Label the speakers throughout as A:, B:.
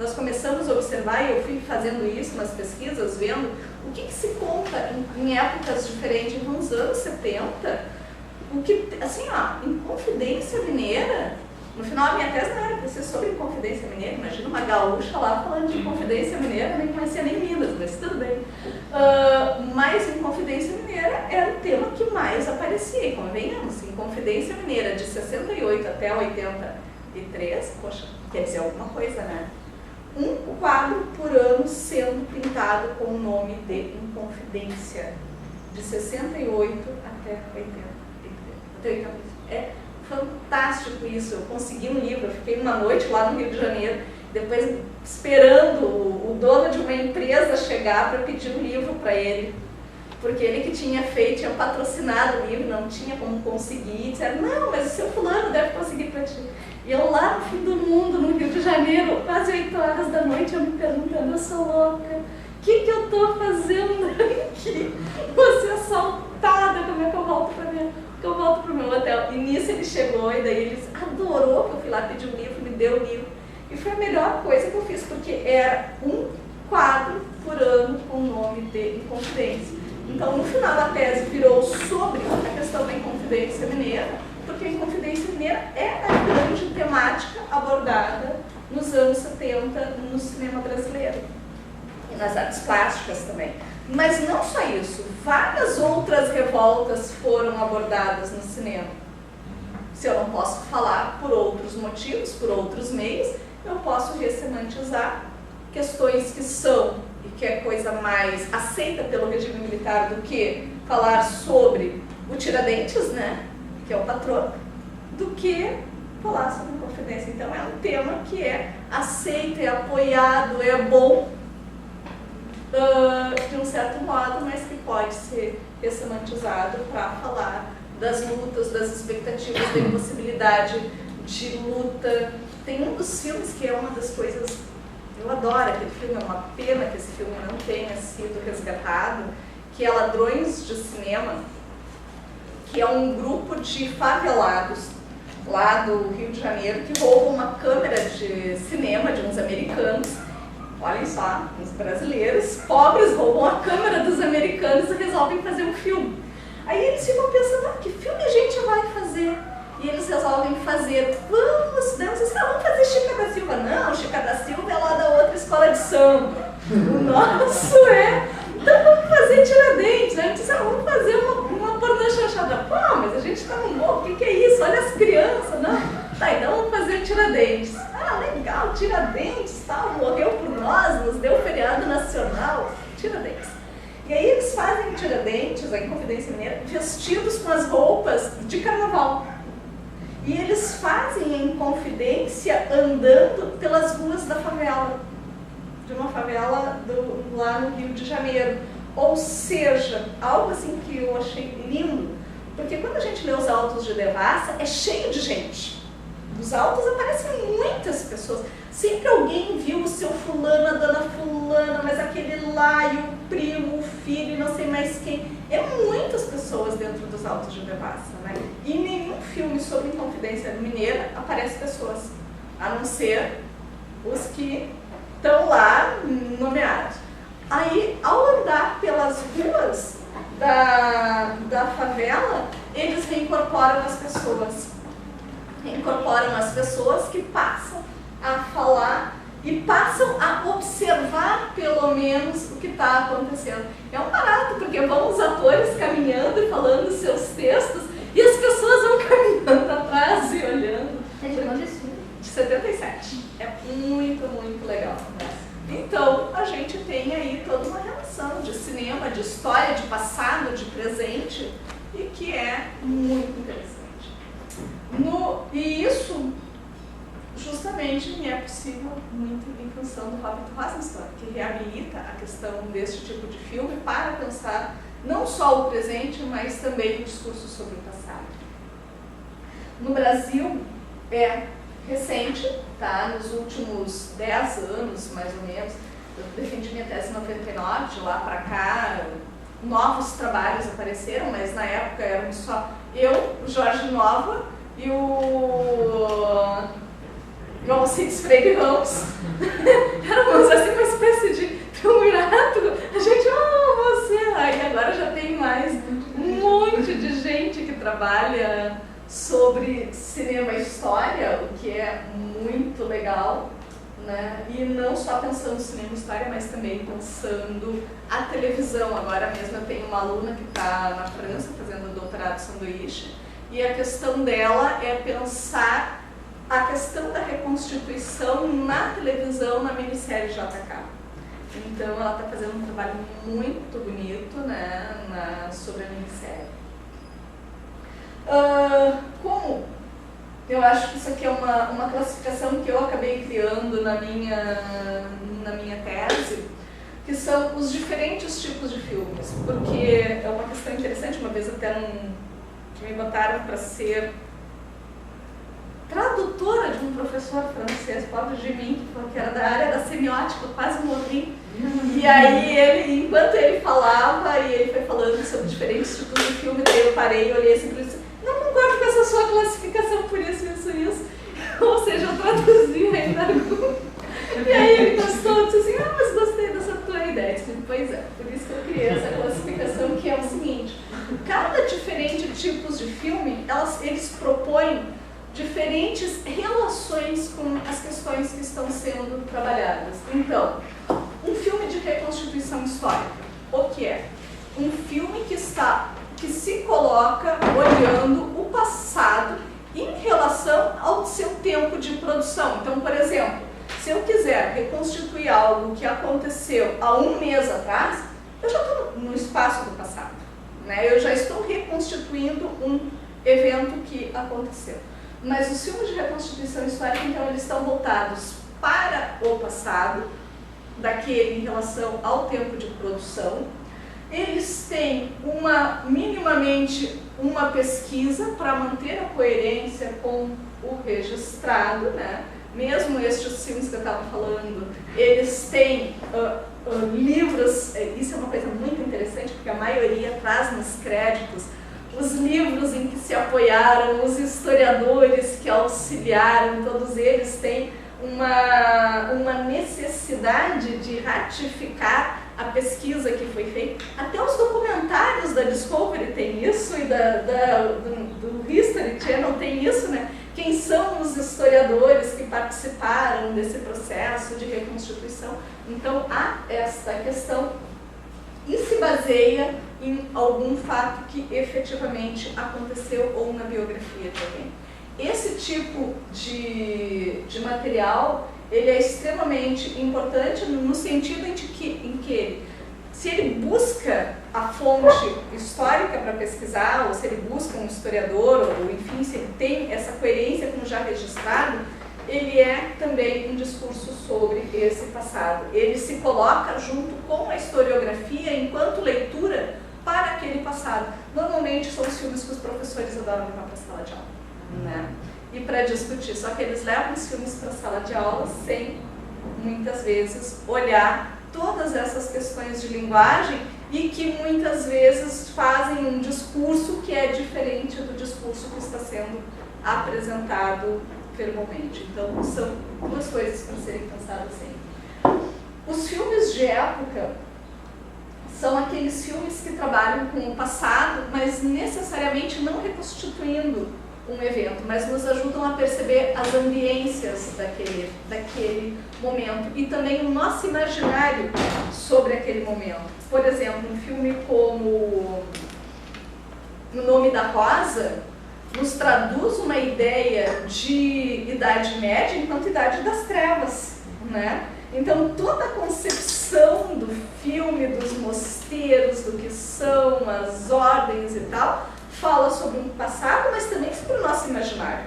A: nós começamos a observar, e eu fui fazendo isso nas pesquisas, vendo o que se conta em épocas diferentes. Então, nos anos 70, o que, assim, ó, Inconfidência Mineira, no final a minha tese não era para ser sobre Inconfidência Mineira, imagina uma gaúcha lá falando de Inconfidência Mineira, nem conhecia nem Minas, mas tudo bem. Mas Inconfidência Mineira era o tema que mais aparecia, e convenhamos, Inconfidência Mineira de 68 até 83, poxa, quer dizer alguma coisa, né? Um quadro por ano sendo pintado com o nome de Inconfidência, de 68 até 83. É fantástico isso. Eu consegui um livro, eu fiquei uma noite lá no Rio de Janeiro, depois esperando o dono de uma empresa chegar para pedir um livro para ele, porque ele que tinha feito, tinha patrocinado o livro, não tinha como conseguir, disseram, não, mas o seu fulano deve conseguir para ti. E eu lá no fim do mundo, no Rio de Janeiro, quase 8 horas da noite, eu me perguntando, eu sou louca, o que eu estou fazendo aqui? Vou ser assaltada, como é que eu volto para o meu hotel? E nisso ele chegou, e daí ele adorou que eu fui lá pedir um livro, me deu o livro. E foi a melhor coisa que eu fiz, porque era um quadro por ano com o nome de Inconfidência. Então, no final da tese, virou sobre a questão da Inconfidência Mineira, porque a Inconfidência Mineira é a grande temática abordada nos anos 70 no cinema brasileiro. E nas artes plásticas também. Mas não só isso, várias outras revoltas foram abordadas no cinema. Se eu não posso falar por outros motivos, por outros meios, eu posso ressemantizar questões que são, e que é coisa mais aceita pelo regime militar do que falar sobre o Tiradentes, né, que é o patrono, do que falar sobre Inconfidência. Então é um tema que é aceito, é apoiado, é bom, de um certo modo, mas que pode ser ressemantizado para falar das lutas, das expectativas, da impossibilidade de luta. Tem um dos filmes que é uma das coisas, eu adoro aquele filme, é uma pena que esse filme não tenha sido resgatado, que é Ladrões de Cinema, que é um grupo de favelados lá do Rio de Janeiro que roubam uma câmera de cinema de uns americanos. Olhem só, uns brasileiros pobres roubam a câmera dos americanos e resolvem fazer um filme. Aí eles ficam pensando, que filme a gente vai fazer? E eles resolvem fazer, vamos fazer Chica da Silva. Não, Chica da Silva é lá da outra escola de samba. O nosso é, então vamos fazer Tiradentes. A gente disse, vamos fazer uma pornô chanchada. Pô, mas a gente está no morro, o que é isso? Olha as crianças, não? Tá, então vamos fazer Tiradentes. Legal, Tiradentes, tal, morreu por nós, nos deu feriado nacional. Tiradentes. E aí eles fazem Tiradentes, a Inconfidência Mineira, vestidos com as roupas de carnaval. E eles fazem a Inconfidência andando pelas ruas da favela, de uma favela lá no Rio de Janeiro. Ou seja, algo assim que eu achei lindo, porque quando a gente lê os autos de Devassa, é cheio de gente. Nos autos aparecem muitas pessoas. Sempre alguém viu o seu fulano, a dona fulana, mas aquele lá, e o primo, o filho, e não sei mais quem. É muitas pessoas dentro dos autos de Devassa, né? E em nenhum filme sobre Inconfidência Mineira aparecem pessoas, a não ser os que estão lá nomeados. Aí, ao andar pelas ruas da favela, eles reincorporam as pessoas. Reincorporam as pessoas que passam a falar e passam a observar, pelo menos, o que está acontecendo. É um barato, porque vão os atores caminhando e falando seus textos, e as pessoas vão caminhando atrás e olhando.
B: É de quando esse filme?
A: De 77. É muito, muito legal, né? Então, a gente tem aí toda uma relação de cinema, de história, de passado, de presente, e que é muito interessante. E isso, justamente, me é possível muito em função do Robert Rosenstock, que reabilita a questão deste tipo de filme para pensar não só o presente, mas também o discurso sobre o passado. No Brasil, é recente, tá? Nos últimos 10 anos, mais ou menos, eu defendi minha tese em 99, de lá para cá, novos trabalhos apareceram, mas na época éramos só eu, o Jorge Nova e o Alcides Freire Ramos, né? E não só pensando cinema e história, mas também pensando a televisão. Agora mesmo eu tenho uma aluna que está na França fazendo doutorado sanduíche, e a questão dela é pensar a questão da reconstituição na televisão, na minissérie JK. Então ela está fazendo um trabalho muito bonito, né, sobre a minissérie. Como eu acho que isso aqui é uma classificação que eu acabei criando na minha tese, que são os diferentes tipos de filmes, porque é uma questão interessante. Uma vez até me botaram para ser tradutora de um professor francês, pobre de mim, que era da área da semiótica, eu quase morri. E aí, enquanto ele falava, e ele foi falando sobre diferentes tipos de filme, daí eu parei e olhei assim e disse: não concordo com essa sua classificação por isso. Ou seja, eu traduzi ainda. E aí ele gostou, disse assim: mas gostei dessa tua ideia. Eu disse: pois é, por isso que eu criei essa classificação, que é o seguinte: cada diferente tipos de filme, eles propõem diferentes relações com as questões que estão sendo trabalhadas. Então, um filme de reconstituição histórica, o que é? Um filme que se coloca olhando o passado em relação ao seu tempo de produção. Então, por exemplo, se eu quiser reconstituir algo que aconteceu há um mês atrás, eu já estou no espaço do passado, né? Eu já estou reconstituindo um evento que aconteceu. Mas os filmes de reconstituição histórica, então, eles estão voltados para o passado, daquele em relação ao tempo de produção. Eles têm minimamente uma pesquisa para manter a coerência com o registrado, né? Mesmo estes filmes que eu estava falando, eles têm livros. Isso é uma coisa muito interessante, porque a maioria traz nos créditos os livros em que se apoiaram, os historiadores que auxiliaram, todos eles têm uma necessidade de ratificar a pesquisa que foi feita. Até os documentários da Discovery tem isso, e do History Channel tem isso, né? Quem são os historiadores que participaram desse processo de reconstituição? Então, há esta questão e se baseia em algum fato que efetivamente aconteceu ou na biografia de alguém. Esse tipo de material, ele é extremamente importante no sentido em que se ele busca a fonte histórica para pesquisar, ou se ele busca um historiador, ou enfim, se ele tem essa coerência com o já registrado, ele é também um discurso sobre esse passado. Ele se coloca junto com a historiografia enquanto leitura para aquele passado. Normalmente são os filmes que os professores adoram levar para a sala de aula, né? E para discutir, só que eles levam os filmes para a sala de aula sem, muitas vezes, olhar todas essas questões de linguagem e que muitas vezes fazem um discurso que é diferente do discurso que está sendo apresentado verbalmente. Então, são duas coisas para serem pensadas sempre. Os filmes de época são aqueles filmes que trabalham com o passado, mas necessariamente não reconstituindo um evento, mas nos ajudam a perceber as ambiências daquele momento e também o nosso imaginário sobre aquele momento. Por exemplo, um filme como O Nome da Rosa nos traduz uma ideia de Idade Média enquanto Idade das Trevas, né? Então, toda a concepção do filme, dos mosteiros, do que são as ordens e tal, fala sobre um passado, mas também sobre o nosso imaginário.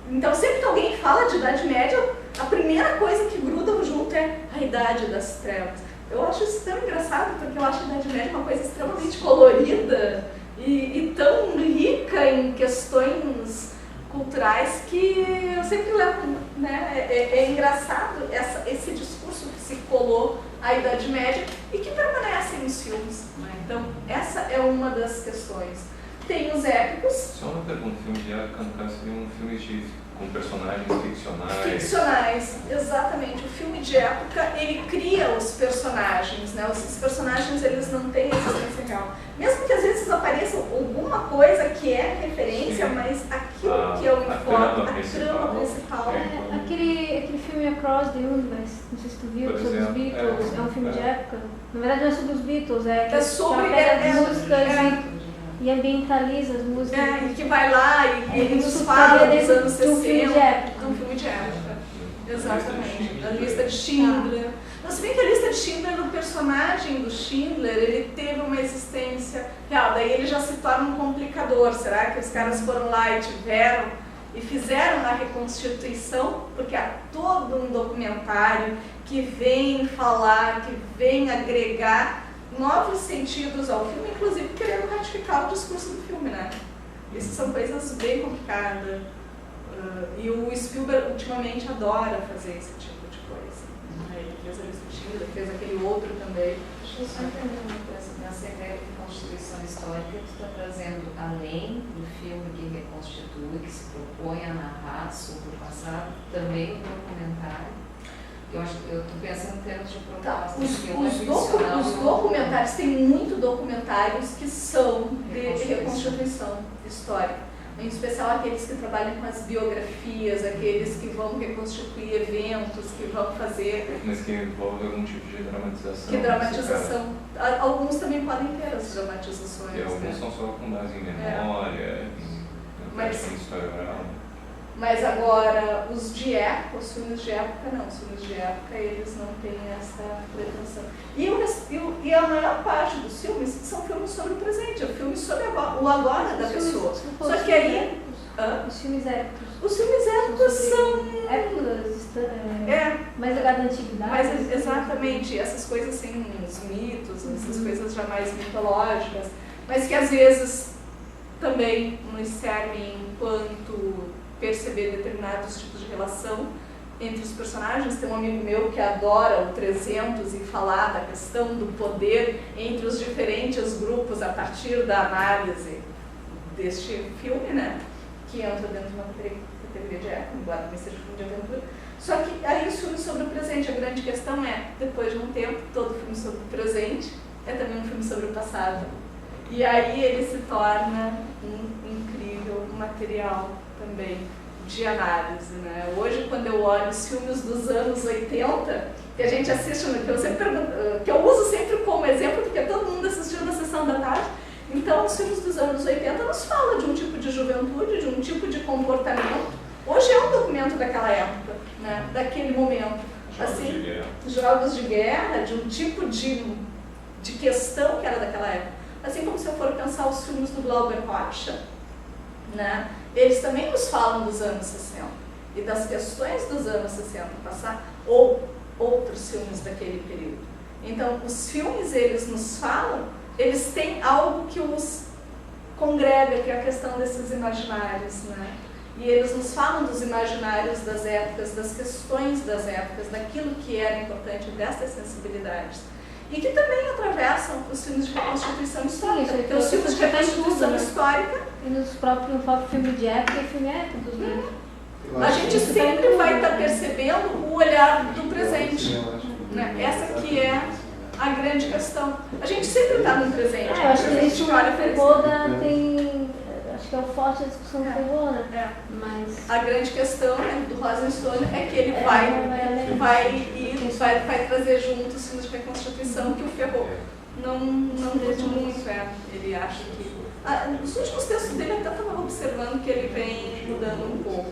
A: Então, sempre que alguém fala de Idade Média, a primeira coisa que gruda junto é a Idade das Trevas. Eu acho isso tão engraçado, porque eu acho a Idade Média uma coisa extremamente colorida e tão rica em questões culturais que eu sempre levo, né? É engraçado esse discurso que se colou à Idade Média e que permanece nos filmes, né? Então, essa é uma das questões. Tem os épicos.
B: Só uma pergunta: filme de época, no caso, seriam filmes com personagens ficcionais?
A: Ficcionais, exatamente. O filme de época, ele cria os personagens, né? Os personagens, eles não têm existência real. Mesmo que às vezes apareça alguma coisa que é referência, mas aquilo que é o enfoque, a trama principal.
C: Aquele filme A Across the Universe, não sei se tu viu,
B: Por
C: sobre os
B: exemplo,
C: Beatles, é um filme de
B: é.
C: época. Na verdade não é sobre os Beatles,
A: É sobre
C: ela pega as músicas e ambientaliza as músicas.
A: E que vai lá e ele nos
C: Isso
A: fala
C: estaria
A: dos
C: dentro
A: anos
C: de um
A: 60.
C: filme de época.
A: De um filme de época. Exatamente. A
B: A
A: lista de Schindler. Não, se bem que a lista de Schindler, no personagem do Schindler, ele teve uma existência real. Daí ele já se torna um complicador. Será que os caras foram lá e fizeram a reconstituição? Porque há todo um documentário que vem falar, que vem agregar novos sentidos ao filme, inclusive querendo ratificar o discurso do filme, né? Isso são coisas bem complicadas. E o Spielberg ultimamente adora fazer esse tipo de coisa. Ele fez a lista de Schindler, fez aquele outro também.
D: Deixa eu só entender uma coisa. Nessa ideia de reconstituição histórica, tu está trazendo, além do filme que reconstitui, que se propõe a narrar sobre o passado, também o documentário. Eu estou pensando em termos de proposta.
A: Os documentários, tem muito documentários que são de reconstituição histórica. Em especial aqueles que trabalham com as biografias, aqueles que vão reconstituir eventos, que vão fazer...
B: Mas que envolve algum tipo de dramatização.
A: Que dramatização. Alguns também podem ter as dramatizações.
B: E alguns são só com base em memória, em história oral.
A: Mas agora, os filmes de época não. Os filmes de época, eles não têm essa pretensão. E a maior parte dos filmes são filmes sobre o presente, é filmes sobre o agora da pessoa. Só que aí...
C: Os filmes épicos.
A: Os filmes épicos são...
C: Épicos, mais ligado à antiguidade.
A: Mas exatamente, essas coisas assim, os mitos, essas coisas já mais mitológicas, mas que às vezes também nos servem enquanto perceber determinados tipos de relação entre os personagens. Tem um amigo meu que adora o 300 e falar da questão do poder entre os diferentes grupos a partir da análise deste filme, né? Que entra dentro de uma categoria de época, embora também seja filme de aventura. Só que aí os filmes sobre o presente, a grande questão é, depois de um tempo, todo filme sobre o presente é também um filme sobre o passado. E aí ele se torna um incrível material também de análise, né? Hoje, quando eu olho os filmes dos anos 80, que a gente assiste, que eu uso sempre como exemplo, porque todo mundo assistiu na sessão da tarde, então os filmes dos anos 80 nos falam de um tipo de juventude, de um tipo de comportamento. Hoje é um documento daquela época, né? Daquele momento. Assim, jogos de guerra, de um tipo de questão que era daquela época. Assim como se eu for pensar os filmes do Glauber Rocha, né? Eles também nos falam dos anos 60 e das questões dos anos 60 passar, ou outros filmes daquele período. Então, os filmes, eles nos falam, eles têm algo que os congrega, que é a questão desses imaginários, né? E eles nos falam dos imaginários das épocas, das questões das épocas, daquilo que era importante, dessas sensibilidades. E que também atravessam os filmes de reconstituição histórica.
C: Sim,
A: porque os filmes de reconstituição histórica...
C: E no próprio filme de época e filme épicos, né?
A: A gente sempre vai estar percebendo o olhar do presente. Né? Essa que é a grande questão. A gente sempre está no presente.
C: Eu acho que isso
A: olha
C: no Fegoda tem... Acho que é o forte da discussão do Fegoda. Mas...
A: A grande questão, né, do Rosenstone é que ele vai trazer junto os filmes de reconstituição que o Ferro não curte muito. Ele acha que... Os últimos textos dele até estava observando que ele vem mudando um pouco.